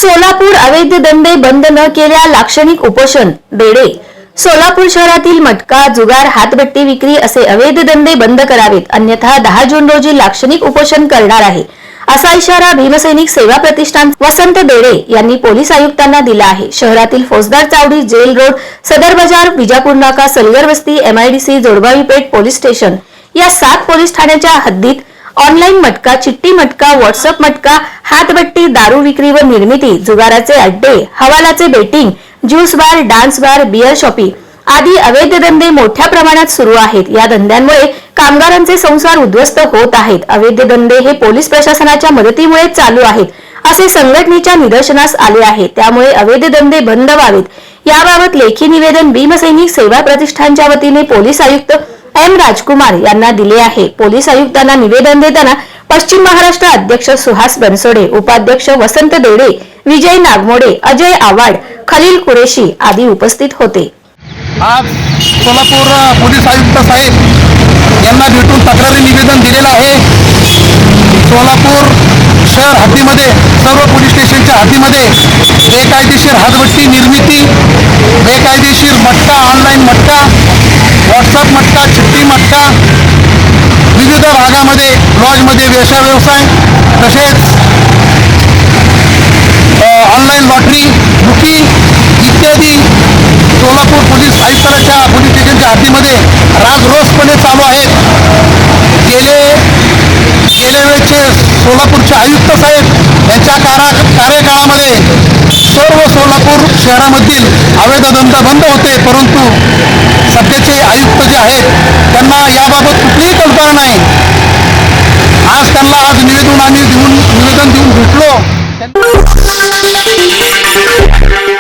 सोलापूर अवैध धंदे बंद न केल्या लाक्षणिक उपोषण बेडे। सोलापूर शहरातील मटका, जुगार, हातभट्टी विक्री असे अवैध धंदे बंद करावेत, अन्यथा 10 जून रोजी लाक्षणिक उपोषण करणार आहे, असा इशारा भीमसैनिक सेवा प्रतिष्ठान वसंत बेडे यांनी पोलीस आयुक्तांना दिला आहे। शहरातील फौजदार चावडी, जेल रोड, सदर बाजार, विजापूर नाका, सलगर वस्ती, MIDC, जोडगावी पेठ पोलीस स्टेशन या 7 पोलीस ठाण्याच्या हद्दीत ऑनलाईन मटका, चिट्टी मटका, व्हॉट्सअप मटका, हातभट्टी, दारू विक्री व निर्मिती, जुगाराचे अड्डे, हवालाचे बेटिंग, ज्यूस बार, डान्स बार, बियर शॉपी आदी अवैध धंदे मोठ्या प्रमाणात सुरू आहेत। या धंद्यांमुळे कामगारांचे संसार उद्ध्वस्त होत आहेत। अवैध धंदे हे पोलीस प्रशासनाच्या मदतीमुळे चालू आहेत, असे संघटनेच्या निदर्शनास आले आहे। त्यामुळे अवैध धंदे बंद व्हावेत, याबाबत लेखी निवेदन भीमसैनिक सेवा प्रतिष्ठानच्या वतीने पोलीस आयुक्त M. राजकुमार यांना दिले आहे। पोलीस आयुक्तांना निवेदन देताना पश्चिम महाराष्ट्र अध्यक्ष सुहास बनसोडे, उपाध्यक्ष वसंत बेडे, विजय नागमोडे, अजय आवाड, खलील कुरेशी आदी उपस्थित होते। आज सोलापूर पोलीस आयुक्त साहेब यांना भेटून तक्रारी निवेदन दिलेलं आहे। सोलापूर शहर हद्दीमध्ये सर्व पोलीस स्टेशनच्या हद्दीमध्ये बेकायदेशीर हातभट्टी निर्मिती, बेकायदेशीर मटका, ऑनलाईन मटका, व्हॉट्सअप मटका, चिट्टी मटका, विविध भागामध्ये लॉजमध्ये व्यवसाय, तसेच ऑनलाईन लॉटरी बुकिंग इत्यादी सोलापूर पोलीस आयुक्तालयाच्या पोलीस स्टेशनच्या हद्दीमध्ये राजरोसपणे चालू आहेत। गेले वेळचे सोलापूरचे आयुक्त साहेब यांच्या कार्यकाळामध्ये सर्व सोलापूर शहरामधील अवैध धंदा बंद होते, परंतु सध्याचे आयुक्त जे आहेत त्यांना याबाबत कुठलीही कल्पना नाही। आज त्यांना निवेदन देऊन भेटलो।